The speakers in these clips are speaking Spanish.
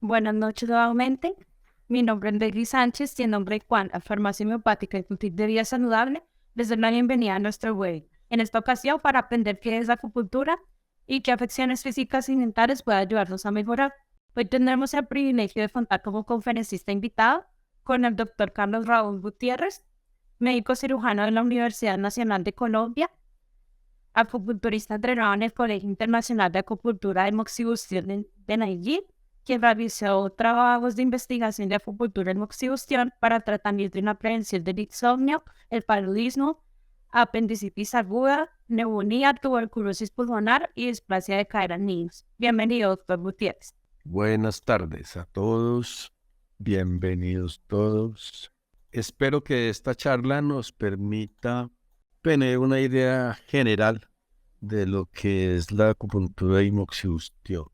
Buenas noches nuevamente. Mi nombre es Leslie Sánchez y en nombre de Juan, Farmacia Homeopática y Cultiv de Vida Saludable, les doy la bienvenida a nuestro web. En esta ocasión, para aprender qué es la acupuntura y qué afecciones físicas y mentales puede ayudarnos a mejorar. Hoy tendremos el privilegio de contar como conferencista invitado con el doctor Carlos Raúl Gutiérrez, médico cirujano de la Universidad Nacional de Colombia, acupunturista entrenado en el Colegio Internacional de Acupuntura de Moxibustión de Medellín, quien realizó trabajos de investigación de acupuntura en moxibustión para tratamiento y la prevención del insomnio, el paludismo, apendicitis aguda, neumonía, tuberculosis pulmonar y displasia de cadera en niños. Bienvenido, doctor Gutiérrez. Buenas tardes a todos, bienvenidos todos. Espero que esta charla nos permita tener una idea general de lo que es la acupuntura y moxibustión.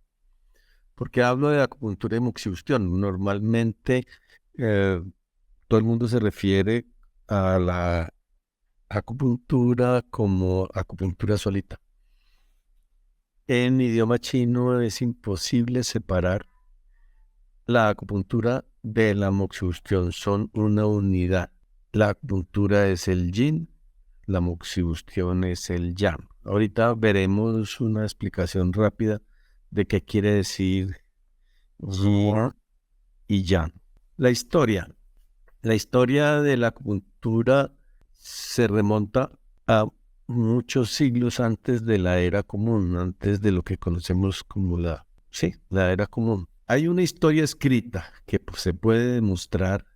¿Por qué hablo de acupuntura y moxibustión? Normalmente todo el mundo se refiere a la acupuntura como acupuntura solita. En idioma chino es imposible separar la acupuntura de la moxibustión, son una unidad. La acupuntura es el yin, la moxibustión es el yang. Ahorita veremos una explicación rápida de qué quiere decir yin y yang. La historia de la acupuntura se remonta a muchos siglos antes de la era común, antes de lo que conocemos como la era común. Hay una historia escrita que se puede demostrar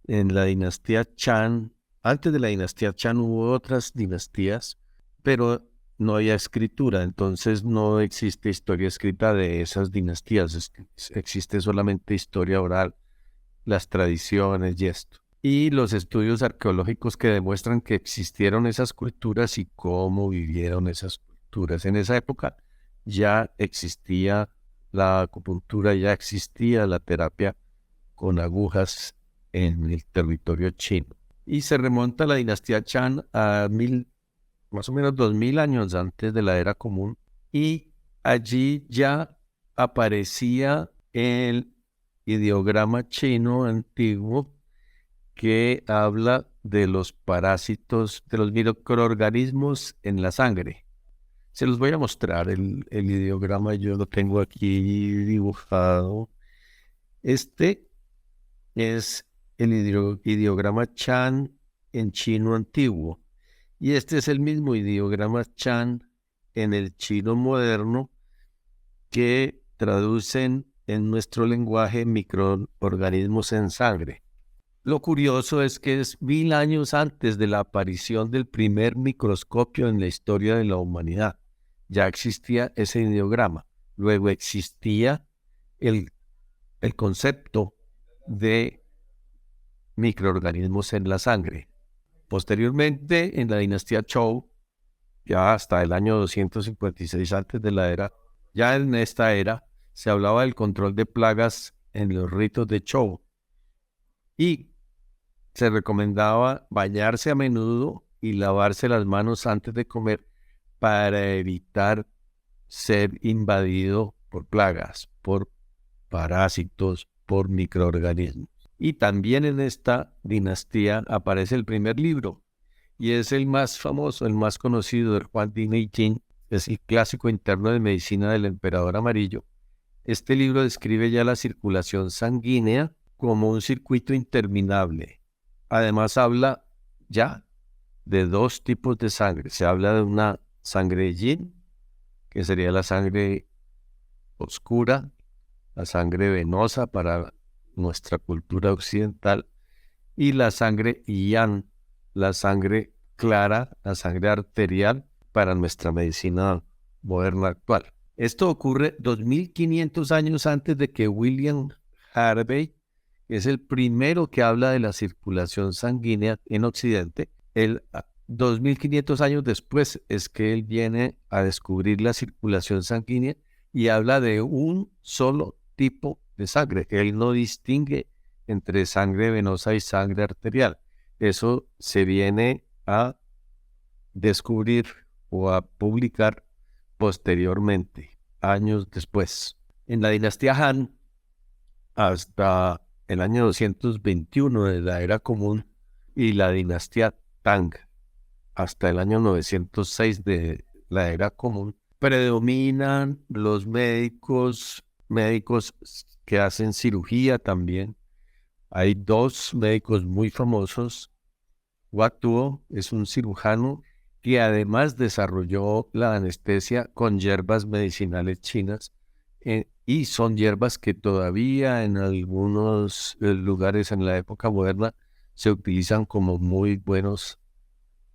en la dinastía Chan. Antes de la dinastía Chan hubo otras dinastías, pero no había escritura, entonces no existe historia escrita de esas dinastías, existe solamente historia oral, las tradiciones y esto. Y los estudios arqueológicos que demuestran que existieron esas culturas y cómo vivieron esas culturas. En esa época ya existía la acupuntura, ya existía la terapia con agujas en el territorio chino. Y se remonta a la dinastía Chan a más o menos 2000 años antes de la era común. Y allí ya aparecía el ideograma chino antiguo que habla de los parásitos, de los microorganismos en la sangre. Se los voy a mostrar, el ideograma yo lo tengo aquí dibujado. Este es el ideograma Chan en chino antiguo. Y este es el mismo ideograma Chan en el chino moderno que traducen en nuestro lenguaje microorganismos en sangre. Lo curioso es que es 1000 años antes de la aparición del primer microscopio en la historia de la humanidad. Ya existía ese ideograma. Luego existía el concepto de microorganismos en la sangre. Posteriormente, en la dinastía Zhou, ya hasta el año 256 antes de la era, ya en esta era, se hablaba del control de plagas en los ritos de Zhou. Y se recomendaba bañarse a menudo y lavarse las manos antes de comer para evitar ser invadido por plagas, por parásitos, por microorganismos. Y también en esta dinastía aparece el primer libro, y es el más famoso, el más conocido, de Huang Di Neijing, es el clásico interno de medicina del emperador amarillo. Este libro describe ya la circulación sanguínea como un circuito interminable. Además habla ya de dos tipos de sangre. Se habla de una sangre yin, que sería la sangre oscura, la sangre venosa para nuestra cultura occidental, y la sangre yang, la sangre clara, la sangre arterial para nuestra medicina moderna actual. Esto ocurre 2500 años antes de que William Harvey, que es el primero que habla de la circulación sanguínea en Occidente, 2500 años después es que él viene a descubrir la circulación sanguínea y habla de un solo tipo de sangre. Él no distingue entre sangre venosa y sangre arterial. Eso se viene a descubrir o a publicar posteriormente, años después. En la dinastía Han hasta el año 221 de la era común y la dinastía Tang hasta el año 906 de la era común, predominan los médicos que hacen cirugía también. Hay dos médicos muy famosos. Watuo es un cirujano que además desarrolló la anestesia con hierbas medicinales chinas, y son hierbas que todavía en algunos lugares en la época moderna se utilizan como muy buenos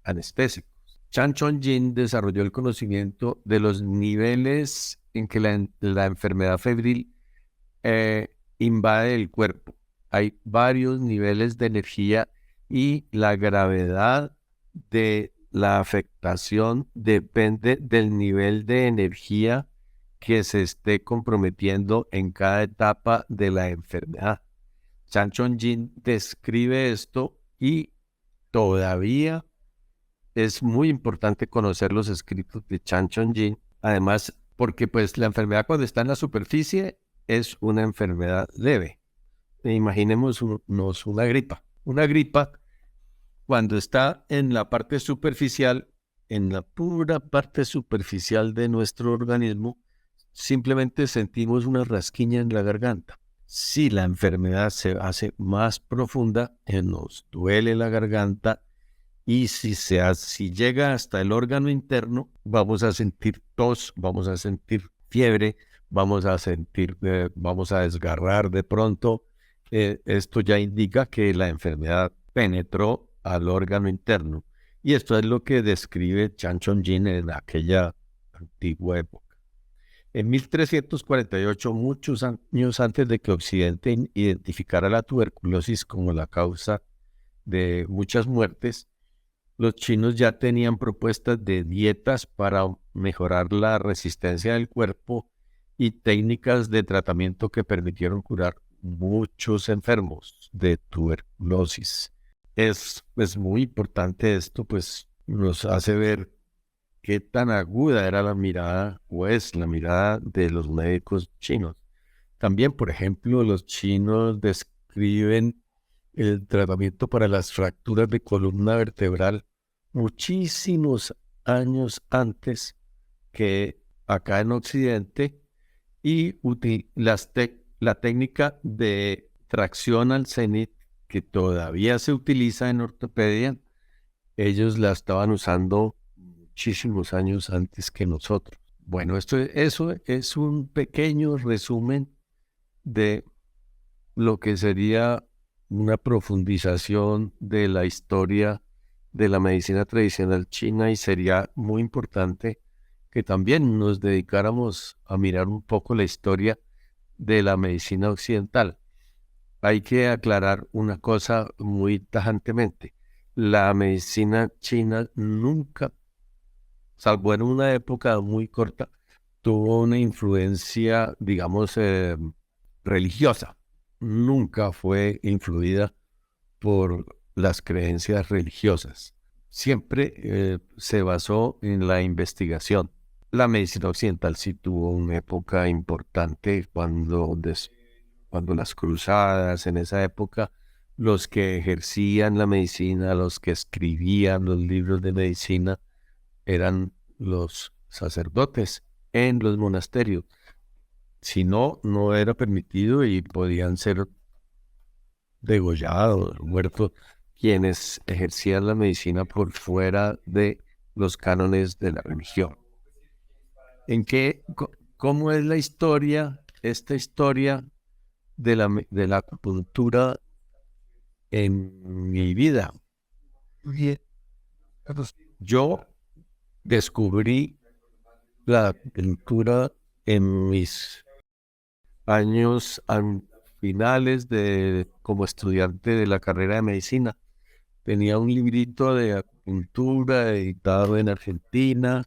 anestésicos. Chan Chon Jin desarrolló el conocimiento de los niveles en que la enfermedad febril invade el cuerpo. Hay varios niveles de energía y la gravedad de la afectación depende del nivel de energía que se esté comprometiendo en cada etapa de la enfermedad. Chan Chon Jin describe esto y todavía es muy importante conocer los escritos de Chan Chon Jin, además porque pues la enfermedad cuando está en la superficie es una enfermedad leve. Imaginémonos una gripa. Una gripa cuando está en la parte superficial, en la pura parte superficial de nuestro organismo, simplemente sentimos una rasquiña en la garganta. Si la enfermedad se hace más profunda, nos duele la garganta. Y si llega hasta el órgano interno, vamos a sentir tos, vamos a sentir fiebre, vamos a desgarrar de pronto. Esto ya indica que la enfermedad penetró al órgano interno. Y esto es lo que describe Chan Chon Jin en aquella antigua época. En 1348, muchos años antes de que Occidente identificara la tuberculosis como la causa de muchas muertes, los chinos ya tenían propuestas de dietas para mejorar la resistencia del cuerpo y técnicas de tratamiento que permitieron curar muchos enfermos de tuberculosis. Es muy importante esto, pues nos hace ver qué tan aguda era la mirada, o es la mirada de los médicos chinos. También, por ejemplo, los chinos describen el tratamiento para las fracturas de columna vertebral muchísimos años antes que acá en Occidente, y la técnica de tracción al cenit que todavía se utiliza en ortopedia, ellos la estaban usando muchísimos años antes que nosotros. Bueno, eso es un pequeño resumen de lo que sería una profundización de la historia de la medicina tradicional china, y sería muy importante que también nos dedicáramos a mirar un poco la historia de la medicina occidental. Hay que aclarar una cosa muy tajantemente. La medicina china nunca, salvo en una época muy corta, tuvo una influencia, digamos, religiosa. Nunca fue influida por las creencias religiosas. Siempre se basó en la investigación. La medicina occidental sí tuvo una época importante cuando las cruzadas, en esa época, los que ejercían la medicina, los que escribían los libros de medicina, eran los sacerdotes en los monasterios. Si no, no era permitido y podían ser degollados, muertos, quienes ejercían la medicina por fuera de los cánones de la religión. ¿Cómo es la historia, esta historia de la acupuntura en mi vida? Yo descubrí la acupuntura en mis años finales como estudiante de la carrera de medicina. Tenía un librito de acupuntura editado en Argentina,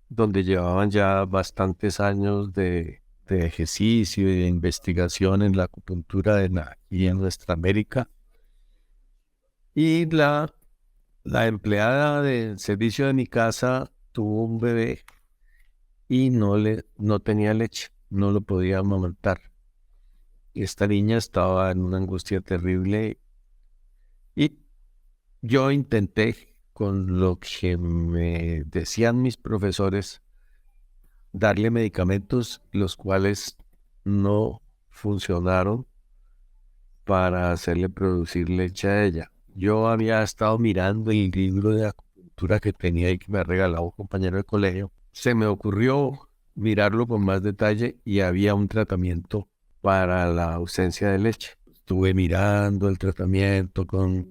donde llevaban ya bastantes años de ejercicio y de investigación en la acupuntura aquí en nuestra América. Y la empleada del servicio de mi casa tuvo un bebé y no tenía leche, no lo podía amamantar. Esta niña estaba en una angustia terrible y yo intenté, con lo que me decían mis profesores, darle medicamentos los cuales no funcionaron para hacerle producir leche a ella. Yo había estado mirando el libro de acupuntura que tenía y que me ha regalado un compañero de colegio. Se me ocurrió mirarlo con más detalle y había un tratamiento para la ausencia de leche. Estuve mirando el tratamiento con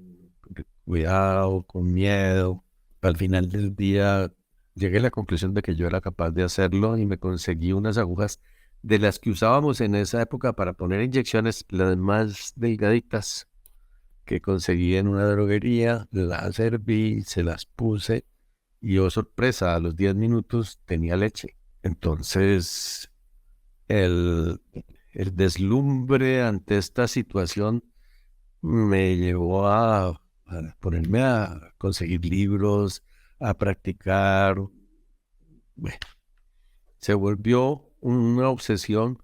cuidado, con miedo. Al final del día llegué a la conclusión de que yo era capaz de hacerlo y me conseguí unas agujas de las que usábamos en esa época para poner inyecciones, las más delgaditas que conseguí en una droguería, las serví, se las puse y oh sorpresa, a los 10 minutos tenía leche. Entonces, el, el deslumbre ante esta situación me llevó a ponerme a conseguir libros, a practicar. Bueno, se volvió una obsesión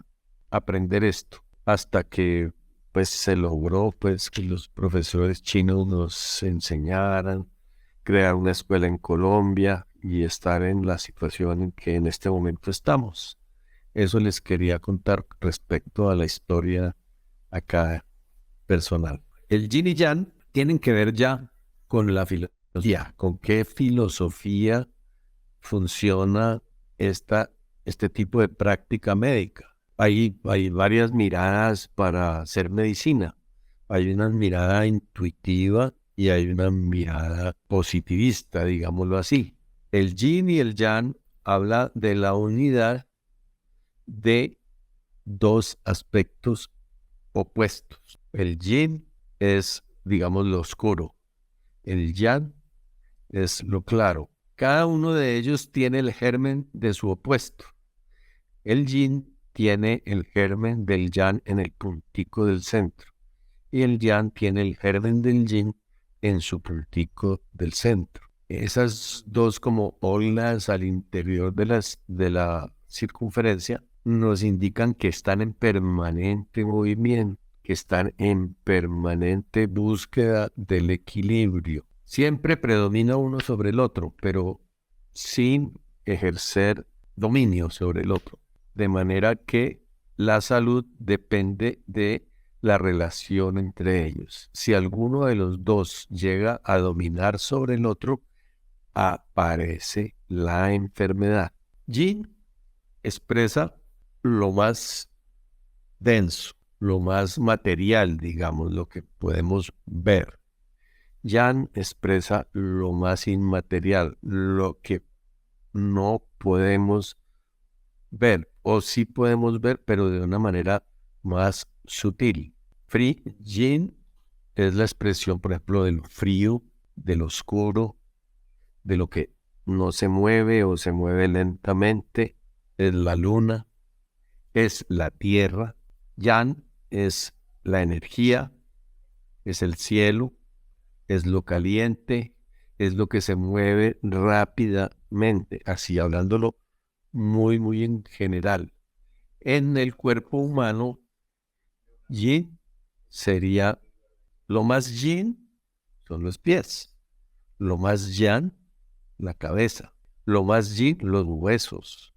aprender esto, hasta que pues se logró pues que los profesores chinos nos enseñaran, crear una escuela en Colombia y estar en la situación en que en este momento estamos. Eso les quería contar respecto a la historia acá personal. El yin y yang tienen que ver ya con la filosofía, con qué filosofía funciona este tipo de práctica médica. Hay varias miradas para hacer medicina. Hay una mirada intuitiva y hay una mirada positivista, digámoslo así. El yin y el yang habla de la unidad de dos aspectos opuestos. El yin es, digamos, lo oscuro. El yang es lo claro. Cada uno de ellos tiene el germen de su opuesto. El yin tiene el germen del yang en el puntico del centro y el yang tiene el germen del yin en su puntico del centro. Esas dos como olas al interior de la circunferencia nos indican que están en permanente movimiento, que están en permanente búsqueda del equilibrio. Siempre predomina uno sobre el otro, pero sin ejercer dominio sobre el otro. De manera que la salud depende de la relación entre ellos. Si alguno de los dos llega a dominar sobre el otro, aparece la enfermedad. Yin expresa lo más denso, lo más material, digamos, lo que podemos ver. Yang expresa lo más inmaterial, lo que no podemos ver, o sí podemos ver, pero de una manera más sutil. Yin es la expresión, por ejemplo, del frío, del oscuro, de lo que no se mueve o se mueve lentamente. Es la luna, es la tierra. Yang es la energía, es el cielo, es lo caliente, es lo que se mueve rápidamente, así hablándolo muy en general. En el cuerpo humano, yin sería, lo más yin son los pies, lo más yang, la cabeza, lo más yin, los huesos,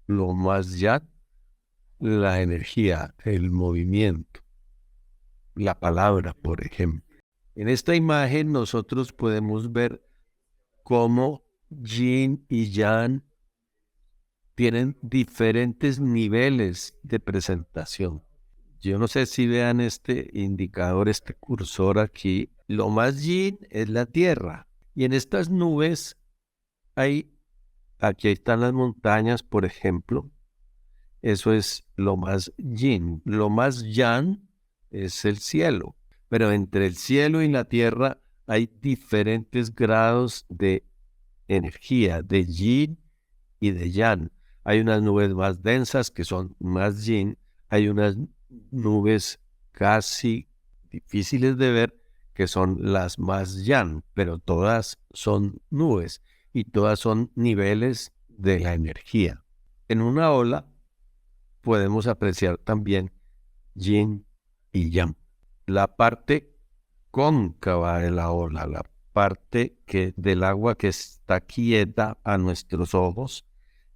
lo más yang, la energía, el movimiento, la palabra, por ejemplo. En esta imagen nosotros podemos ver cómo yin y yang tienen diferentes niveles de presentación. Yo no sé si vean este indicador, este cursor aquí. Lo más yin es la tierra. Y en estas nubes aquí están las montañas, por ejemplo. Eso es lo más yin. Lo más yang es el cielo. Pero entre el cielo y la tierra hay diferentes grados de energía, de yin y de yang. Hay unas nubes más densas que son más yin, hay unas nubes casi difíciles de ver que son las más yang, pero todas son nubes y todas son niveles de la energía. En una ola podemos apreciar también yin y yang. La parte cóncava de la ola, la parte del agua que está quieta a nuestros ojos,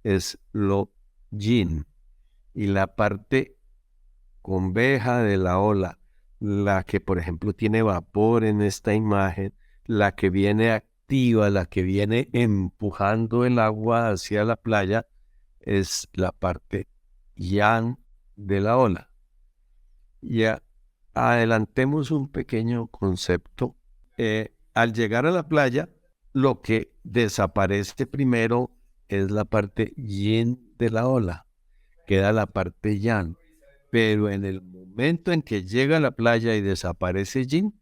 es lo yin. Y la parte conveja de la ola, la que por ejemplo tiene vapor en esta imagen, la que viene activa, la que viene empujando el agua hacia la playa, es la parte yang de la ola. Ya adelantemos un pequeño concepto. Al llegar a la playa, lo que desaparece primero es la parte yin de la ola, queda la parte yang. Pero en el momento en que llega a la playa y desaparece yin,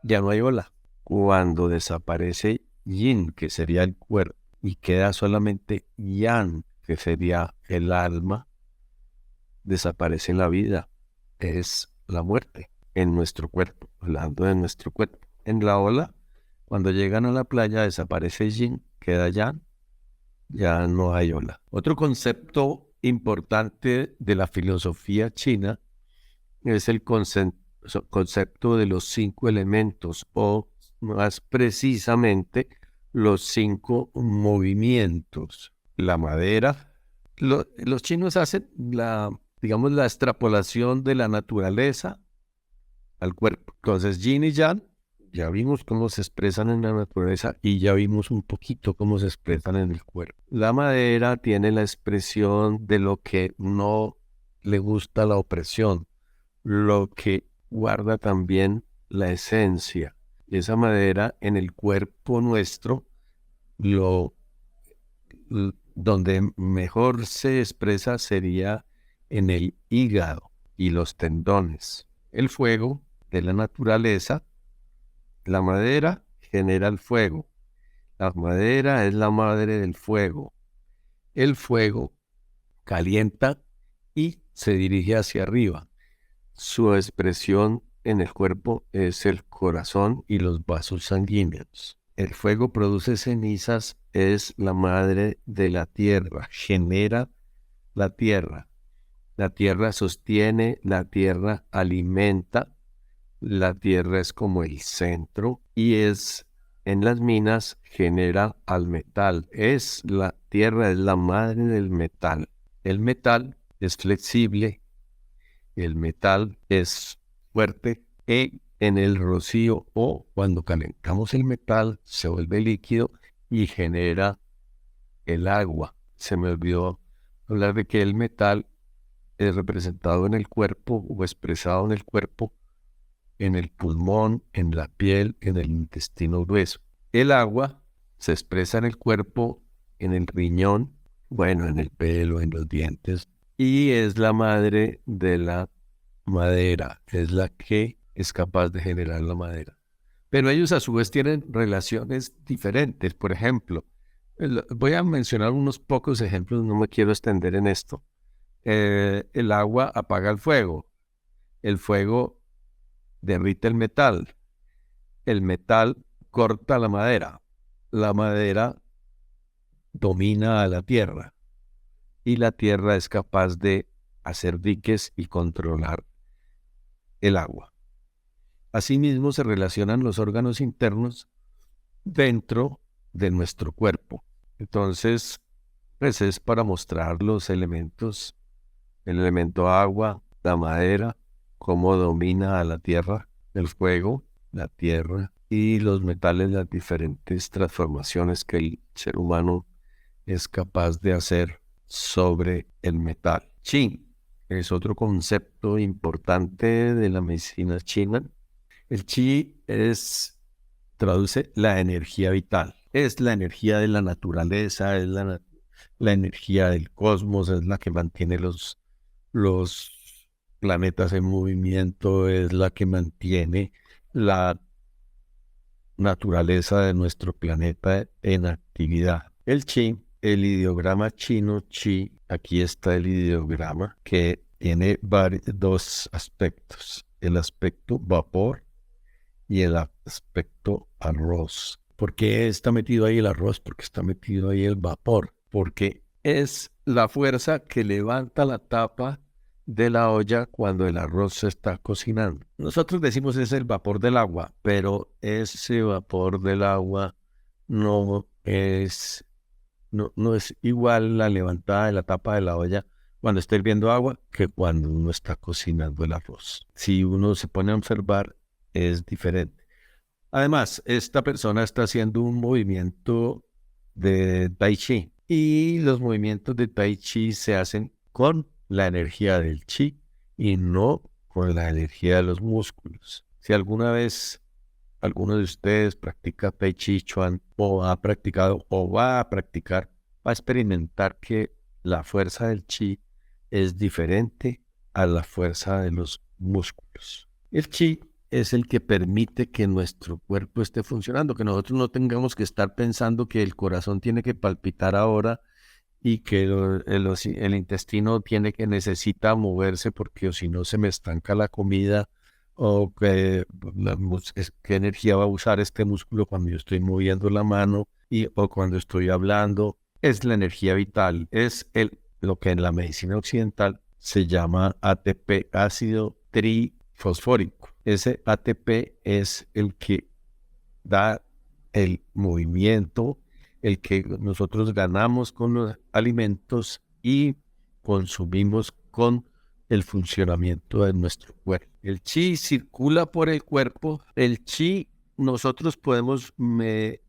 ya no hay ola. Cuando desaparece yin, que sería el cuerpo, y queda solamente yang, que sería el alma, desaparece la vida. Es la muerte en nuestro cuerpo, hablando de nuestro cuerpo. En la ola, cuando llegan a la playa, desaparece yin, queda yang, ya no hay ola. Otro concepto importante de la filosofía china es el concepto de los 5 elementos, o más precisamente los 5 movimientos. La madera. Los chinos hacen la extrapolación de la naturaleza al cuerpo. Entonces, yin y yang, ya vimos cómo se expresan en la naturaleza y ya vimos un poquito cómo se expresan en el cuerpo. La madera tiene la expresión de lo que no le gusta la opresión, lo que guarda también la esencia. Esa madera en el cuerpo nuestro, donde mejor se expresa sería en el hígado y los tendones. El fuego de la naturaleza, la madera genera el fuego. La madera es la madre del fuego. El fuego calienta y se dirige hacia arriba. Su expresión en el cuerpo es el corazón y los vasos sanguíneos. El fuego produce cenizas, es la madre de la tierra, genera la tierra. La tierra sostiene, la tierra alimenta, la tierra es como el centro y en las minas genera al metal. La tierra es la madre del metal. El metal es flexible, el metal es fuerte y en el rocío o cuando calentamos el metal se vuelve líquido y genera el agua. Se me olvidó hablar de que el metal es representado en el cuerpo o expresado en el cuerpo, en el pulmón, en la piel, en el intestino grueso. El agua se expresa en el cuerpo, en el riñón, en el pelo, en los dientes, y es la madre de la madera, es la que es capaz de generar la madera. Pero ellos a su vez tienen relaciones diferentes. Por ejemplo, voy a mencionar unos pocos ejemplos, no me quiero extender en esto. El agua apaga el fuego derrite el metal corta la madera domina a la tierra y la tierra es capaz de hacer diques y controlar el agua. Asimismo se relacionan los órganos internos dentro de nuestro cuerpo. Entonces, pues es para mostrar los elementos, el elemento agua, la madera, cómo domina a la tierra, el fuego, la tierra y los metales, las diferentes transformaciones que el ser humano es capaz de hacer sobre el metal. Qi es otro concepto importante de la medicina china. El Qi traduce la energía vital. Es la energía de la naturaleza, es la energía del cosmos, es la que mantiene los planetas en movimiento, es la que mantiene la naturaleza de nuestro planeta en actividad. El Qi, el ideograma chino Qi, aquí está el ideograma que tiene dos aspectos, el aspecto vapor y el aspecto arroz. ¿Por qué está metido ahí el arroz? Porque está metido ahí el vapor, porque es la fuerza que levanta la tapa de la olla cuando el arroz se está cocinando. Nosotros decimos es el vapor del agua, pero ese vapor del agua no es, no es igual la levantada de la tapa de la olla cuando está hirviendo agua que cuando uno está cocinando el arroz. Si uno se pone a observar, es diferente. Además, esta persona está haciendo un movimiento de Tai Chi y los movimientos de Tai Chi se hacen con la energía del Chi y no con la energía de los músculos. Si alguna vez alguno de ustedes practica Tai Chi Chuan o ha practicado o va a practicar, va a experimentar que la fuerza del Chi es diferente a la fuerza de los músculos. El Chi es el que permite que nuestro cuerpo esté funcionando, que nosotros no tengamos que estar pensando que el corazón tiene que palpitar ahora y que el intestino necesita moverse porque o si no se me estanca la comida o qué energía va a usar este músculo cuando yo estoy moviendo la mano o cuando estoy hablando. Es la energía vital, es lo que en la medicina occidental se llama ATP, ácido trifosfórico. Ese ATP es el que da el movimiento, el que nosotros ganamos con los alimentos y consumimos con el funcionamiento de nuestro cuerpo. El chi circula por el cuerpo. El chi, nosotros podemos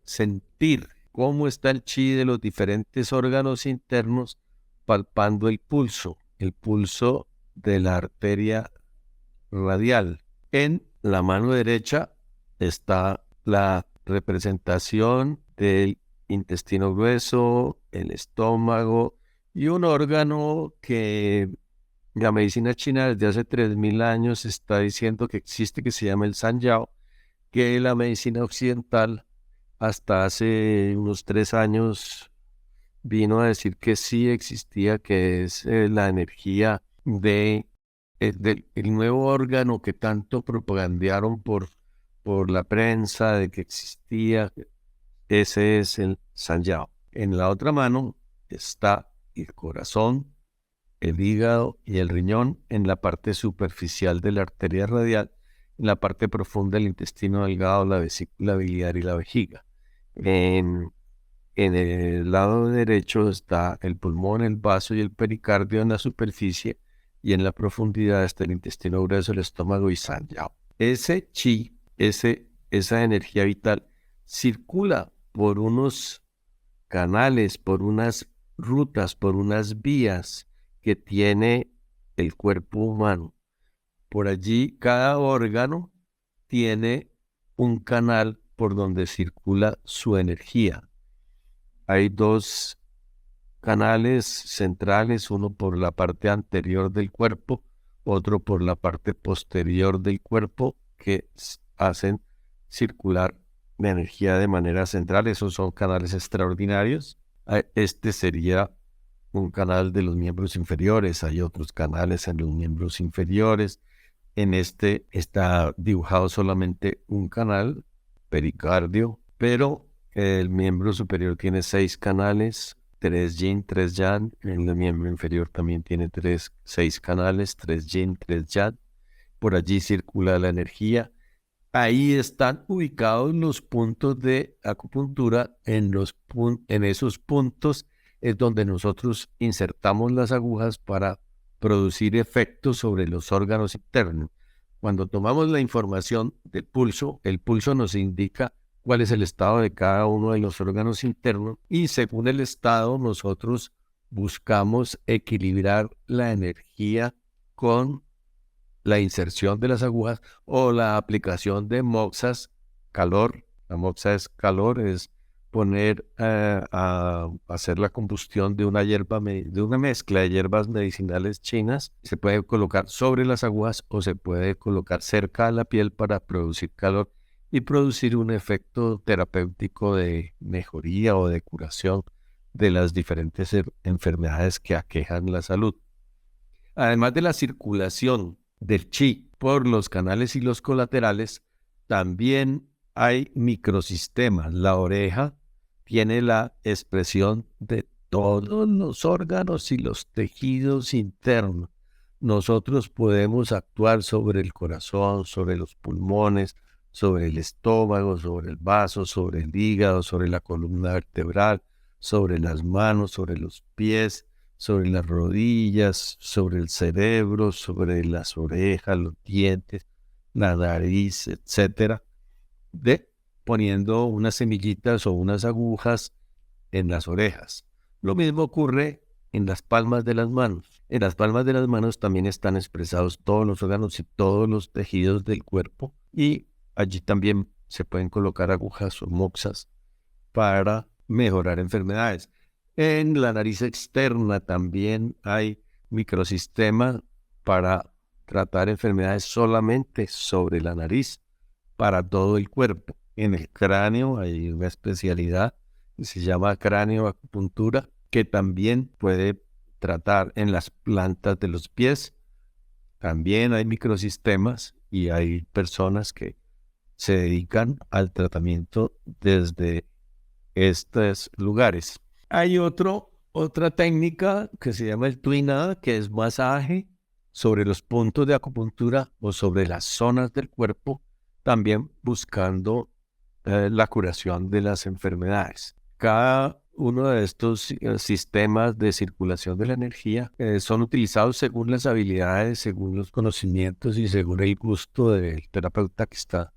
sentir cómo está el chi de los diferentes órganos internos palpando el pulso de la arteria radial. En la mano derecha está la representación del intestino grueso, el estómago y un órgano que la medicina china desde hace 3000 años está diciendo que existe, que se llama el Sanyao, que la medicina occidental hasta hace unos 3 años vino a decir que sí existía, que es la energía del nuevo órgano que tanto propagandearon por la prensa de que existía. Ese es el Sanyao. En la otra mano está el corazón, el hígado y el riñón en la parte superficial de la arteria radial, en la parte profunda del intestino delgado, la vesícula biliar y la vejiga. En el lado derecho está el pulmón, el vaso y el pericardio en la superficie, y en la profundidad está el intestino grueso, el estómago y Sanyao. Ese chi, esa energía vital, circula por unos canales, por unas rutas, por unas vías que tiene el cuerpo humano. Por allí cada órgano tiene un canal por donde circula su energía. Hay 2 canales centrales, uno por la parte anterior del cuerpo, otro por la parte posterior del cuerpo, que hacen circular la energía de manera central. Esos son canales extraordinarios. Este sería un canal de los miembros inferiores. Hay otros canales en los miembros inferiores. En este está dibujado solamente un canal, pericardio, pero el miembro superior tiene 6 canales, 3 yin, 3 yang. El miembro inferior también tiene 6 canales, 3 yin, 3 yang. Por allí circula la energía. Ahí están ubicados los puntos de acupuntura. En esos puntos es donde nosotros insertamos las agujas para producir efectos sobre los órganos internos. Cuando tomamos la información del pulso, el pulso nos indica cuál es el estado de cada uno de los órganos internos y según el estado nosotros buscamos equilibrar la energía con la inserción de las agujas o la aplicación de moxas, calor. La moxa es calor, es poner a hacer la combustión de una mezcla de hierbas medicinales chinas. Se puede colocar sobre las agujas o se puede colocar cerca de la piel para producir calor y producir un efecto terapéutico de mejoría o de curación de las diferentes enfermedades que aquejan la salud. Además de la circulación del chi por los canales y los colaterales, también hay microsistemas. La oreja tiene la expresión de todos los órganos y los tejidos internos. nosotros podemos actuar sobre el corazón, sobre los pulmones, sobre el estómago, sobre el vaso, sobre el hígado, sobre la columna vertebral, sobre las manos, sobre los pies, sobre las rodillas, sobre el cerebro, sobre las orejas, los dientes, la nariz, etcétera, de poniendo unas semillitas o unas agujas en las orejas. Lo mismo ocurre en las palmas de las manos. En las palmas de las manos también están expresados todos los órganos y todos los tejidos del cuerpo, y allí también se pueden colocar agujas o moxas para mejorar enfermedades. En la nariz externa también hay microsistemas para tratar enfermedades solamente sobre la nariz, para todo el cuerpo. En el cráneo hay una especialidad que se llama cranioacupuntura, que también puede tratar en las plantas de los pies. También hay microsistemas y hay personas que se dedican al tratamiento desde estos lugares. Hay otra técnica que se llama el tuinada, que es masaje sobre los puntos de acupuntura o sobre las zonas del cuerpo, también buscando la curación de las enfermedades. Cada uno de estos sistemas de circulación de la energía son utilizados según las habilidades, según los conocimientos y según el gusto del terapeuta que está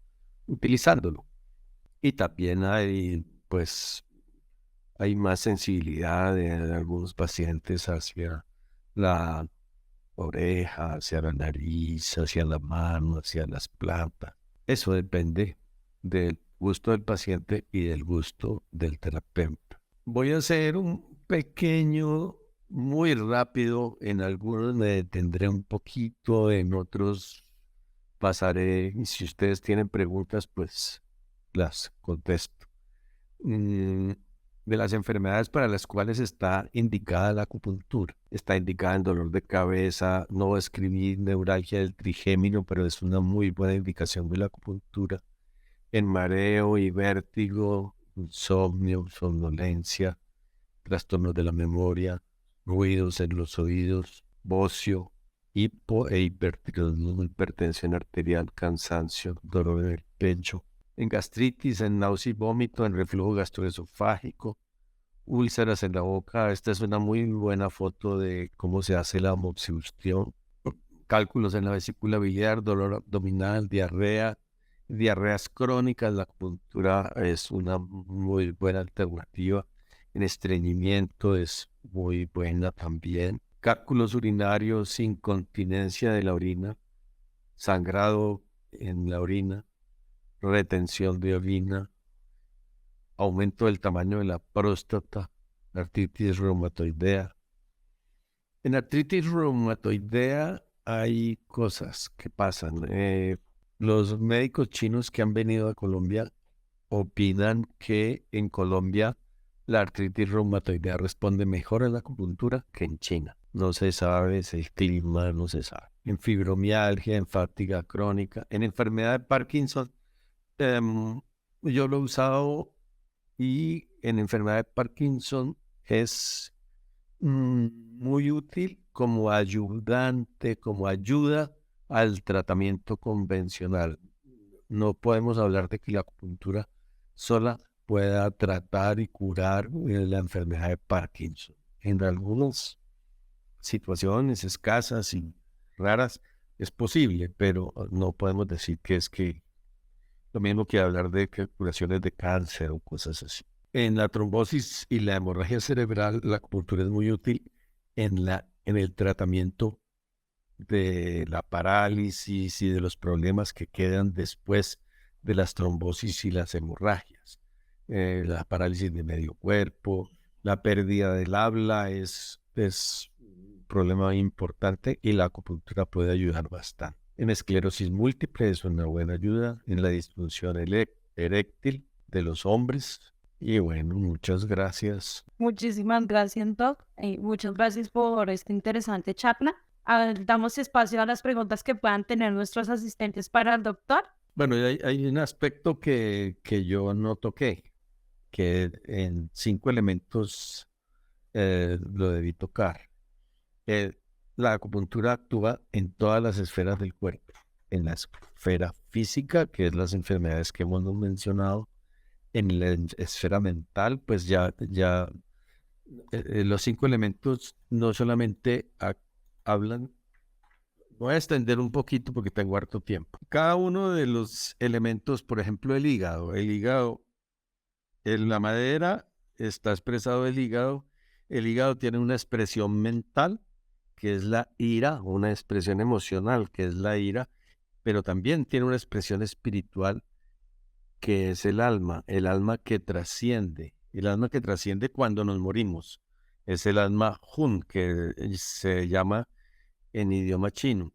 utilizándolo. Y también hay más sensibilidad en algunos pacientes hacia la oreja, hacia la nariz, hacia la mano, hacia las plantas. Eso depende del gusto del paciente y del gusto del terapeuta. Voy a hacer un pequeño, muy rápido. En algunos me detendré un poquito, en otros pasaré. Y si ustedes tienen preguntas, pues las contesto. De las enfermedades para las cuales está indicada la acupuntura. Está indicada en dolor de cabeza. No escribí neuralgia del trigémino, pero es una muy buena indicación de la acupuntura. En mareo y vértigo, insomnio, somnolencia, trastornos de la memoria, ruidos en los oídos, bocio, hipo e hipertiroidismo, hipertensión arterial, cansancio, dolor en el pecho. En gastritis, en náusea y vómito, en reflujo gastroesofágico, úlceras en la boca. Esta es una muy buena foto de cómo se hace la moxibustión. Cálculos en la vesícula biliar, dolor abdominal, diarreas crónicas. La acupuntura es una muy buena alternativa. En estreñimiento es muy buena también. Cálculos urinarios, incontinencia de la orina, sangrado en la orina, retención de orina, aumento del tamaño de la próstata, artritis reumatoidea. En artritis reumatoidea hay cosas que pasan. Los médicos chinos que han venido a Colombia opinan que en Colombia la artritis reumatoidea responde mejor a la acupuntura que en China. No se sabe, es el clima, no se sabe. En fibromialgia, en fatiga crónica, en enfermedad de Parkinson, yo lo he usado, y en enfermedad de Parkinson es muy útil como ayudante, como ayuda al tratamiento convencional. No podemos hablar de que la acupuntura sola pueda tratar y curar la enfermedad de Parkinson. En algunas situaciones escasas y raras es posible, pero no podemos decir que es que lo mismo que hablar de curaciones de cáncer o cosas así. En la trombosis y la hemorragia cerebral, la acupuntura es muy útil en el tratamiento de la parálisis y de los problemas que quedan después de las trombosis y las hemorragias. La parálisis de medio cuerpo, la pérdida del habla es un problema importante, y la acupuntura puede ayudar bastante. En esclerosis múltiple es una buena ayuda. En la disfunción eréctil de los hombres. Y bueno, muchas gracias. Muchísimas gracias, Doc. Muchas gracias por esta interesante charla. Damos espacio a las preguntas que puedan tener nuestros asistentes para el doctor. Bueno, hay un aspecto que yo no toqué, que en 5 elementos lo debí tocar. la acupuntura actúa en todas las esferas del cuerpo. En la esfera física, que es las enfermedades que hemos mencionado. En la esfera mental, pues los 5 elementos no solamente hablan. Voy a extender un poquito porque tengo harto tiempo. Cada uno de los elementos, por ejemplo, el hígado, en la madera está expresado el hígado tiene una expresión mental, que es la ira, una expresión emocional, que es la ira, pero también tiene una expresión espiritual, que es el alma que trasciende cuando nos morimos. Es el alma Hun, que se llama en idioma chino.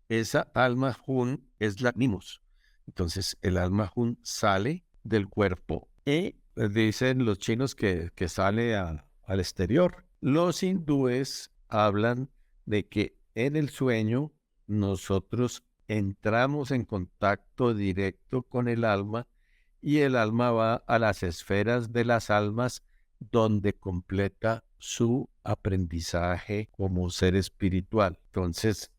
Esa alma Hun es la Nimos. Entonces, el alma Hun sale del cuerpo y dicen los chinos que sale al exterior. Los hindúes hablan de que en el sueño nosotros entramos en contacto directo con el alma y el alma va a las esferas de las almas donde completa su aprendizaje como ser espiritual. Entonces,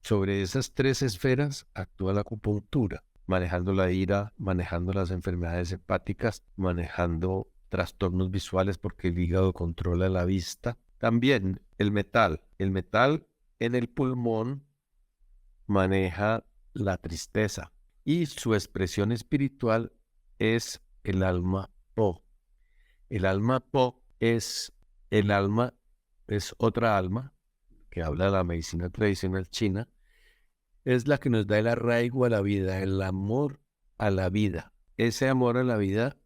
sobre esas 3 esferas actúa la acupuntura, manejando la ira, manejando las enfermedades hepáticas, manejando trastornos visuales porque el hígado controla la vista. También el metal en el pulmón maneja la tristeza y su expresión espiritual es el alma Po. El alma Po es otra alma que habla de la medicina tradicional china, es la que nos da el arraigo a la vida, el amor a la vida. Ese amor a la vida,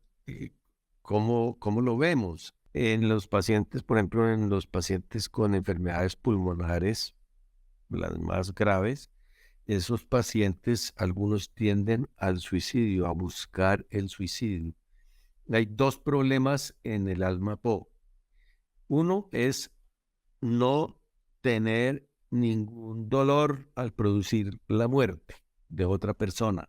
¿cómo lo vemos? En los pacientes, por ejemplo, en los pacientes con enfermedades pulmonares, las más graves, esos pacientes, algunos tienden al suicidio, a buscar el suicidio. Hay 2 problemas en el alma Po. Uno es no tener ningún dolor al producir la muerte de otra persona.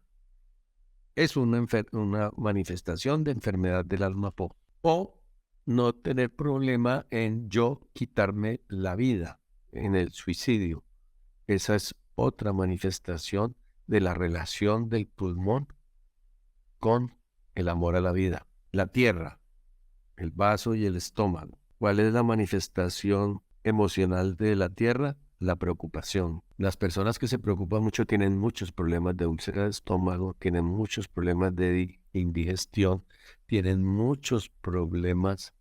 Es una manifestación de enfermedad del alma Po. O no tener problema en yo quitarme la vida, en el suicidio. Esa es otra manifestación de la relación del pulmón con el amor a la vida. La tierra, el vaso y el estómago. ¿Cuál es la manifestación emocional de la tierra? La preocupación. Las personas que se preocupan mucho tienen muchos problemas de úlcera de estómago, tienen muchos problemas de indigestión, tienen muchos problemas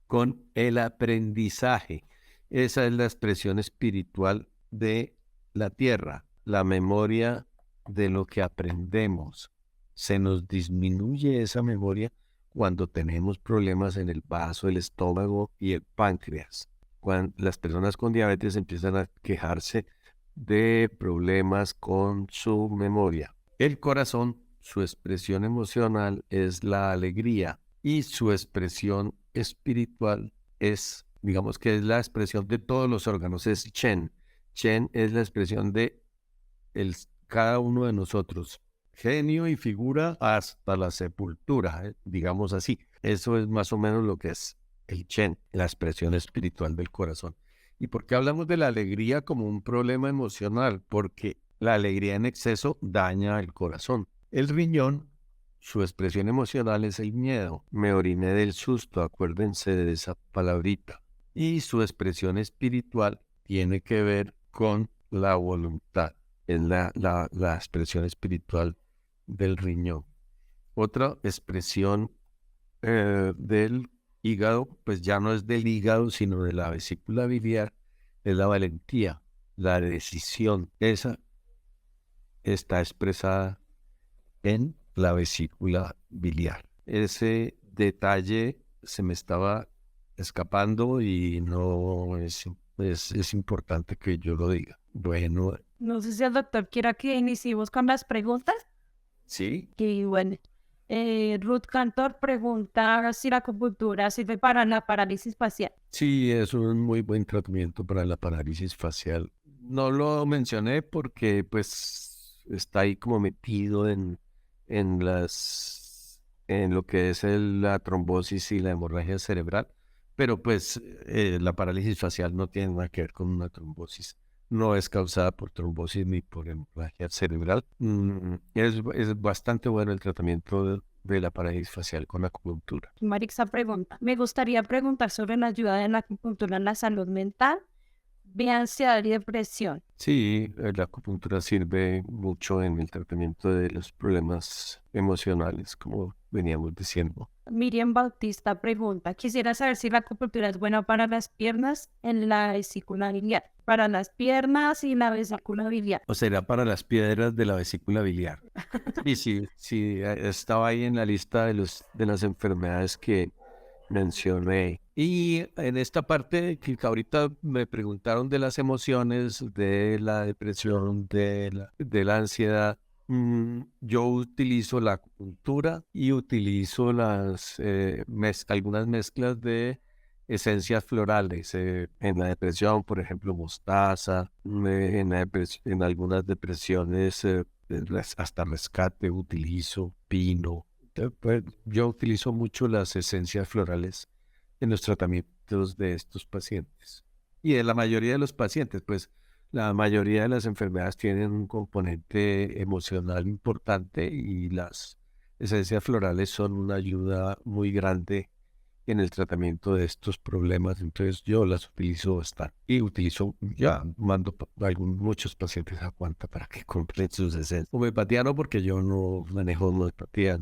con el aprendizaje. Esa es la expresión espiritual de la tierra, la memoria de lo que aprendemos. Se nos disminuye esa memoria cuando tenemos problemas en el vaso, el estómago y el páncreas. Cuando las personas con diabetes empiezan a quejarse de problemas con su memoria. El corazón, su expresión emocional es la alegría y su expresión espiritual es, digamos que es la expresión de todos los órganos, es Chen. Chen es la expresión de cada uno de nosotros. Genio y figura hasta la sepultura, digamos así. Eso es más o menos lo que es el Chen, la expresión espiritual del corazón. ¿Y por qué hablamos de la alegría como un problema emocional? Porque la alegría en exceso daña el corazón. El riñón, su expresión emocional es el miedo. Me oriné del susto, acuérdense de esa palabrita. Y su expresión espiritual tiene que ver con la voluntad. Es la expresión espiritual del riñón. Otra expresión del hígado, pues ya no es del hígado, sino de la vesícula biliar, es la valentía, la decisión. Esa está expresada en la vesícula biliar. Ese detalle se me estaba escapando y no es importante que yo lo diga. Bueno, No sé si el doctor quiera que iniciemos con las preguntas. sí. Y bueno, Ruth Cantor pregunta si la acupuntura sirve para la parálisis facial. Sí, es un muy buen tratamiento para la parálisis facial. No lo mencioné porque pues está ahí como metido en lo que es la trombosis y la hemorragia cerebral, pero pues la parálisis facial no tiene nada que ver con una trombosis. No es causada por trombosis ni por hemorragia cerebral. Es bastante bueno el tratamiento de la parálisis facial con acupuntura. Marixa pregunta, me gustaría preguntar sobre la ayuda de la acupuntura en la salud mental, de ansiedad y depresión. Sí, la acupuntura sirve mucho en el tratamiento de los problemas emocionales, como veníamos diciendo. Miriam Bautista pregunta, quisiera saber si la acupuntura es buena para las piernas en la vesícula biliar. Para las piernas y la vesícula biliar. O será para las piedras de la vesícula biliar. Y sí, sí, estaba ahí en la lista de las enfermedades que mencioné. Y en esta parte que ahorita me preguntaron de las emociones, de la depresión, de la ansiedad, yo utilizo la acupuntura y utilizo algunas mezclas de esencias florales. En la depresión, por ejemplo, mostaza, en algunas depresiones, hasta rescate utilizo pino. Pues, yo utilizo mucho las esencias florales en los tratamientos de estos pacientes. Y de la mayoría de los pacientes, pues la mayoría de las enfermedades tienen un componente emocional importante y las esencias florales son una ayuda muy grande en el tratamiento de estos problemas. Entonces yo las utilizo bastante y mando muchos pacientes a Cuanta para que compren sus esencias. Homeopatía no, porque yo no manejo homeopatía,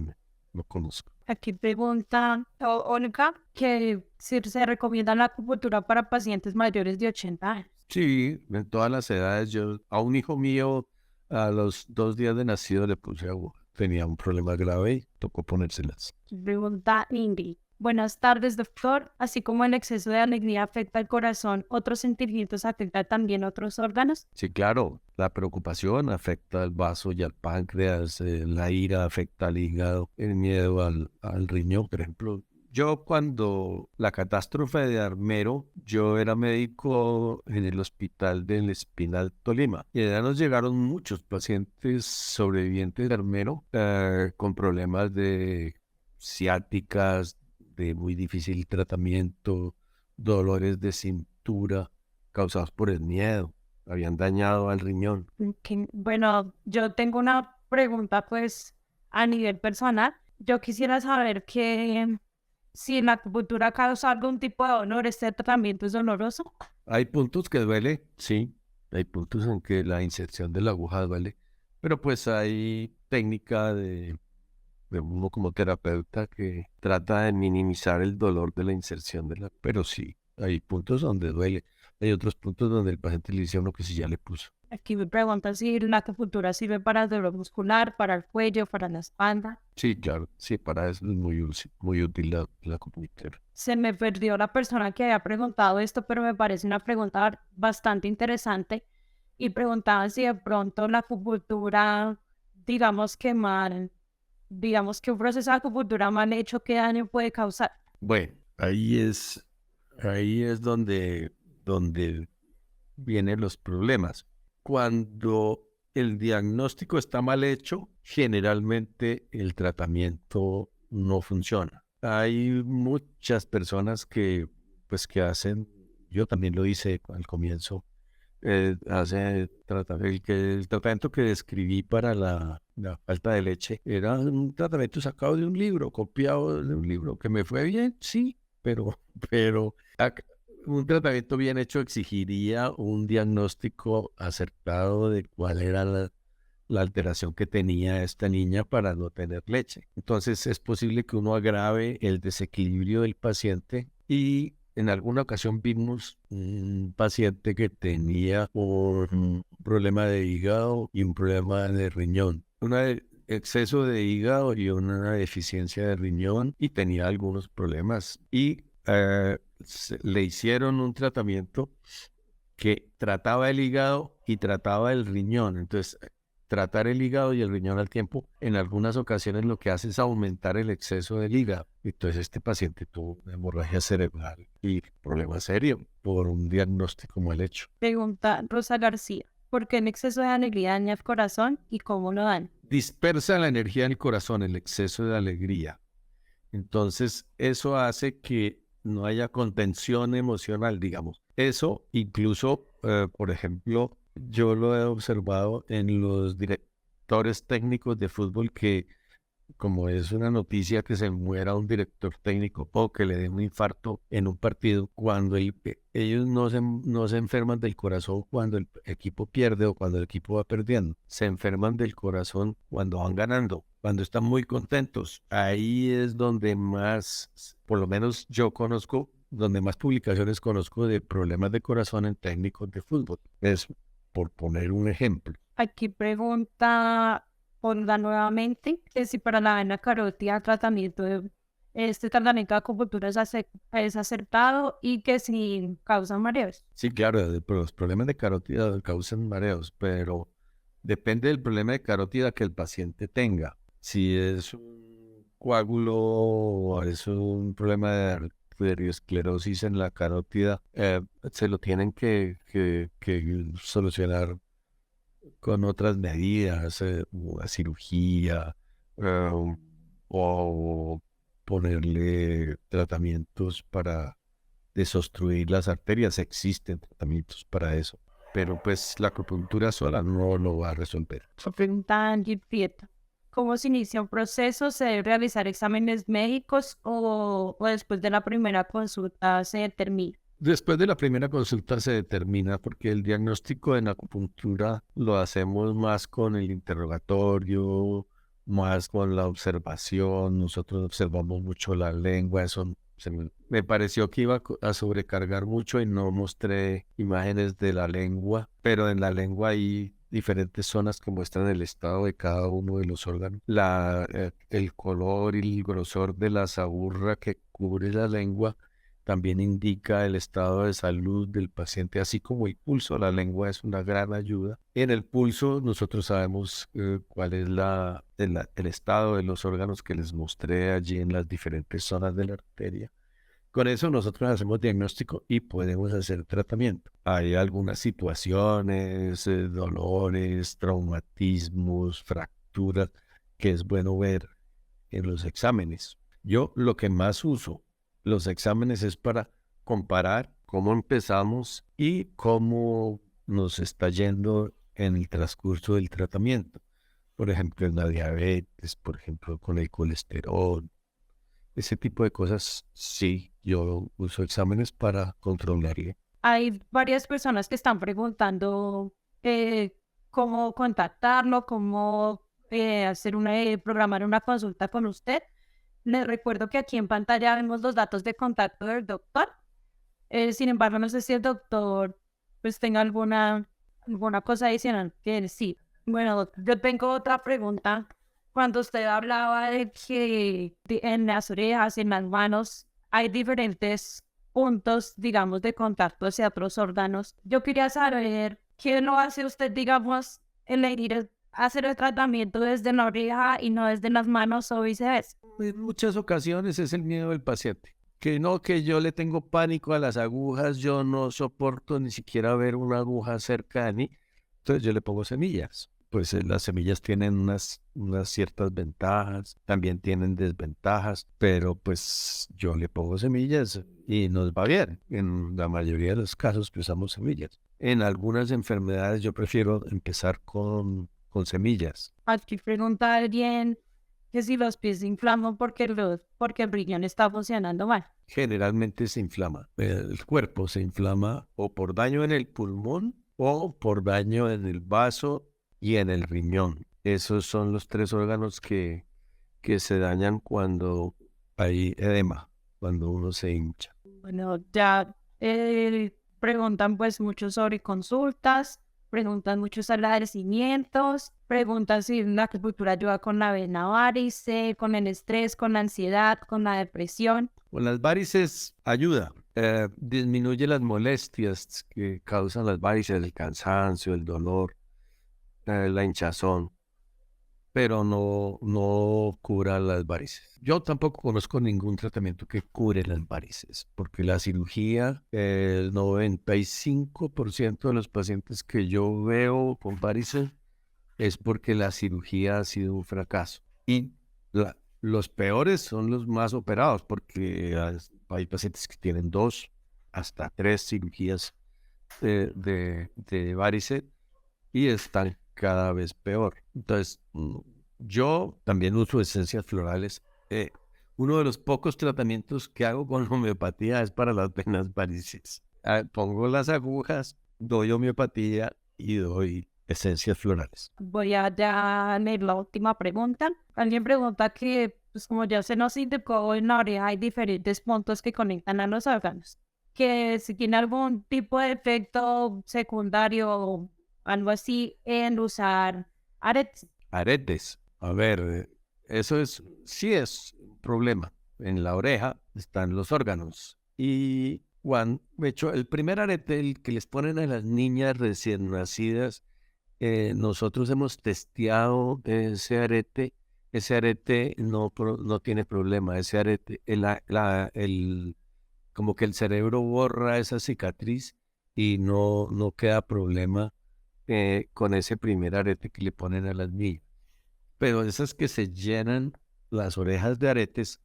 no conozco. Aquí pregunta Olga que si se recomienda la acupuntura para pacientes mayores de 80 años. Sí, en todas las edades. Yo a un hijo mío a los 2 días de nacido le puse agua. Tenía un problema grave y tocó ponérselas. Pregunta Ingrid. Buenas tardes, doctor. Así como el exceso de alegría afecta el corazón, ¿otros sentimientos afectan también otros órganos? Sí, claro. La preocupación afecta al vaso y al páncreas. La ira afecta al hígado. El miedo al riñón, por ejemplo. Yo cuando la catástrofe de Armero, yo era médico en el hospital del Espinal Tolima. Y allá nos llegaron muchos pacientes sobrevivientes de Armero con problemas de ciáticas, de muy difícil tratamiento, dolores de cintura causados por el miedo. Habían dañado al riñón. Bueno, yo tengo una pregunta pues a nivel personal. Yo quisiera saber que si la acupuntura causa algún tipo de dolor, ¿este tratamiento es doloroso? Hay puntos que duele, sí. Hay puntos en que la inserción de la aguja duele. Pero pues hay técnica de uno como terapeuta que trata de minimizar el dolor de la inserción pero sí, hay puntos donde duele. Hay otros puntos donde el paciente le dice a uno que sí ya le puso. Aquí me preguntan si la acupuntura sirve para el dolor muscular, para el cuello, para la espalda. Sí, claro, sí, para eso es muy útil la acupuntura. Se me perdió la persona que había preguntado esto, pero me parece una pregunta bastante interesante. Y preguntaba si de pronto la acupuntura, digamos que un proceso de acupuntura mal hecho, ¿qué daño puede causar? Bueno, ahí es donde vienen los problemas. Cuando el diagnóstico está mal hecho, generalmente el tratamiento no funciona. Hay muchas personas que hacen, yo también lo hice al comienzo, el tratamiento que describí para la falta de leche era un tratamiento sacado de un libro, copiado de un libro, que me fue bien, sí, pero un tratamiento bien hecho exigiría un diagnóstico acertado de cuál era la alteración que tenía esta niña para no tener leche. Entonces es posible que uno agrave el desequilibrio del paciente y en alguna ocasión vimos un paciente que tenía un problema de hígado y un problema de riñón. Exceso de hígado y una deficiencia de riñón y tenía algunos problemas. Y le hicieron un tratamiento que trataba el hígado y trataba el riñón. Entonces, tratar el hígado y el riñón al tiempo, en algunas ocasiones lo que hace es aumentar el exceso del hígado. Entonces este paciente tuvo una hemorragia cerebral y problema serio por un diagnóstico mal hecho. Pregunta Rosa García, ¿por qué el exceso de alegría daña el corazón y cómo lo daña? Dispersa la energía en el corazón, el exceso de alegría. Entonces eso hace que no haya contención emocional, digamos. Eso incluso, por ejemplo, yo lo he observado en los directores técnicos de fútbol que, como es una noticia que se muera un director técnico o que le dé un infarto en un partido, cuando ellos no se enferman del corazón cuando el equipo pierde o cuando el equipo va perdiendo, se enferman del corazón cuando van ganando, cuando están muy contentos. Ahí es donde más, por lo menos yo conozco, donde más publicaciones conozco de problemas de corazón en técnicos de fútbol. Es por poner un ejemplo. Aquí pregunta Honda nuevamente que si para la vena carótida este tratamiento de acupuntura es acertado y que si causa mareos. Sí, claro, los problemas de carótida causan mareos, pero depende del problema de carótida que el paciente tenga. Si es un coágulo o es un problema de arteriosclerosis en la carótida, se lo tienen que solucionar con otras medidas, una cirugía, eh, o ponerle tratamientos para desobstruir las arterias. Existen tratamientos para eso, pero pues la acupuntura sola no lo va a resolver. Pregunta Angie Prieto. ¿Cómo se inicia un proceso? ¿Se debe realizar exámenes médicos o después de la primera consulta se determina? Después de la primera consulta se determina, porque el diagnóstico en acupuntura lo hacemos más con el interrogatorio, más con la observación. Nosotros observamos mucho la lengua. Eso me pareció que iba a sobrecargar mucho y no mostré imágenes de la lengua, pero en la lengua hay diferentes zonas que muestran el estado de cada uno de los órganos. El color y el grosor de la saburra que cubre la lengua también indica el estado de salud del paciente, así como el pulso. La lengua es una gran ayuda. En el pulso nosotros sabemos cuál es el estado de los órganos que les mostré allí en las diferentes zonas de la arteria. Con eso nosotros hacemos diagnóstico y podemos hacer tratamiento. Hay algunas situaciones, dolores, traumatismos, fracturas, que es bueno ver en los exámenes. Yo lo que más uso los exámenes es para comparar cómo empezamos y cómo nos está yendo en el transcurso del tratamiento. Por ejemplo, en la diabetes, por ejemplo, con el colesterol, ese tipo de cosas. Sí, yo uso exámenes para controlarlo. Hay varias personas que están preguntando cómo contactarlo, cómo programar una consulta con usted. Les recuerdo que aquí en pantalla vemos los datos de contacto del doctor. Sin embargo, no sé si el doctor pues tenga alguna cosa adicional que decir. Bueno, yo tengo otra pregunta. Cuando usted hablaba de que en las orejas, en las manos, hay diferentes puntos, digamos, de contacto hacia otros órganos, yo quería saber qué lo hace usted, digamos, elegir hacer el tratamiento desde la oreja y no desde las manos o viceversa. En muchas ocasiones es el miedo del paciente. Que no, que yo le tengo pánico a las agujas, yo no soporto ni siquiera ver una aguja cerca de mí. Entonces yo le pongo semillas. Pues las semillas tienen unas ciertas ventajas, también tienen desventajas, pero pues yo le pongo semillas y nos va bien. En la mayoría de los casos que usamos semillas. En algunas enfermedades yo prefiero empezar con semillas. Aquí pregunta alguien que si los pies se inflaman porque el riñón está funcionando mal. Generalmente se inflama. El cuerpo se inflama o por daño en el pulmón o por daño en el vaso y en el riñón. Esos son los tres órganos que se dañan cuando hay edema, cuando uno se hincha. Bueno, ya preguntan pues mucho sobre consultas, preguntan muchos agradecimientos, preguntan si la acupuntura ayuda con la vena varice, con el estrés, con la ansiedad, con la depresión. Con las varices ayuda, disminuye las molestias que causan las varices, el cansancio, el dolor, la hinchazón, pero no cura las varices. Yo tampoco conozco ningún tratamiento que cure las varices, porque la cirugía, el 95% de los pacientes que yo veo con varices es porque la cirugía ha sido un fracaso. Y los peores son los más operados, porque hay pacientes que tienen 2 hasta 3 cirugías de varices y están cada vez peor. Entonces, yo también uso esencias florales. Uno de los pocos tratamientos que hago con homeopatía es para las venas varices. Pongo las agujas, doy homeopatía y doy esencias florales. Voy a ya leer la última pregunta. Alguien pregunta que, pues como ya se nos indicó en la oreja, hay diferentes puntos que conectan a los órganos. Que si tiene algún tipo de efecto secundario o algo así en usar aretes. Aretes. A ver, sí es un problema. En la oreja están los órganos. Y de hecho, el primer arete, el que les ponen a las niñas recién nacidas, nosotros hemos testeado ese arete. Ese arete no tiene problema. Ese arete, como que el cerebro borra esa cicatriz y no queda problema con ese primer arete que le ponen a las niñas. Pero esas que se llenan las orejas de aretes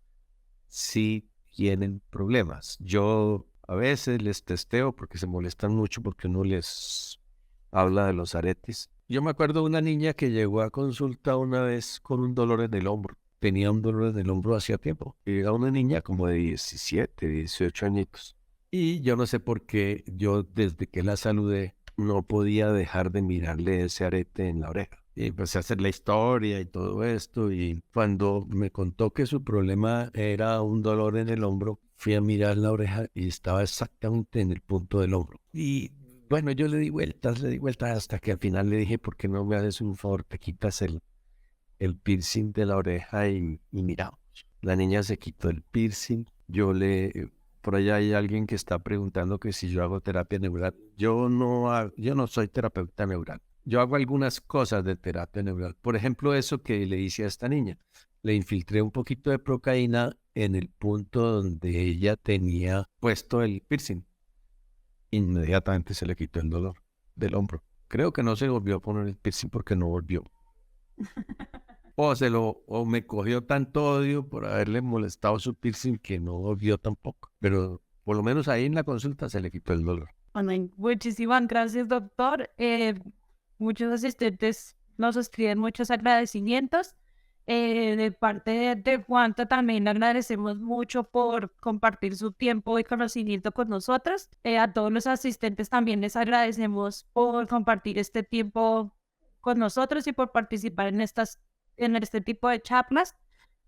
sí tienen problemas. Yo a veces les testeo porque se molestan mucho porque uno les habla de los aretes. Yo me acuerdo de una niña que llegó a consulta una vez con un dolor en el hombro. Tenía un dolor en el hombro hacía tiempo. Y era una niña como de 17, 18 añitos. Y yo no sé por qué yo desde que la saludé no podía dejar de mirarle ese arete en la oreja. Y empecé a hacer la historia y todo esto. Y cuando me contó que su problema era un dolor en el hombro, fui a mirar la oreja y estaba exactamente en el punto del hombro. Y bueno, yo le di vueltas hasta que al final le dije, ¿por qué no me haces un favor? Te quitas el piercing de la oreja y mira, la niña se quitó el piercing. Por allá hay alguien que está preguntando que si yo hago terapia neural. Yo no soy terapeuta neural. Yo hago algunas cosas de terapia neural. Por ejemplo, eso que le hice a esta niña. Le infiltré un poquito de procaína en el punto donde ella tenía puesto el piercing. Inmediatamente se le quitó el dolor del hombro. Creo que no se volvió a poner el piercing porque no volvió. O me cogió tanto odio por haberle molestado su piercing que no volvió tampoco. Pero por lo menos ahí en la consulta se le quitó el dolor. Amén. Muchísimas gracias, doctor. Muchos asistentes nos escriben muchos agradecimientos. De parte de Juanta también le agradecemos mucho por compartir su tiempo y conocimiento con nosotros. A todos los asistentes también les agradecemos por compartir este tiempo con nosotros y por participar en este tipo de charlas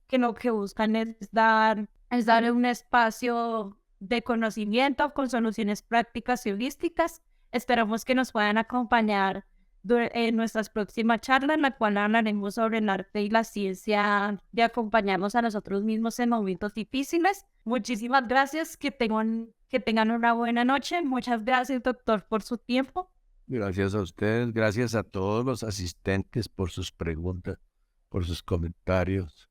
que lo que buscan es dar un espacio de conocimiento con soluciones prácticas y holísticas. Esperamos que nos puedan acompañar en nuestras próximas charlas, en la cual hablaremos sobre el arte y la ciencia de acompañarnos a nosotros mismos en momentos difíciles. Muchísimas gracias, que tengan una buena noche. Muchas gracias, doctor, por su tiempo. Gracias a ustedes, gracias a todos los asistentes por sus preguntas, por sus comentarios.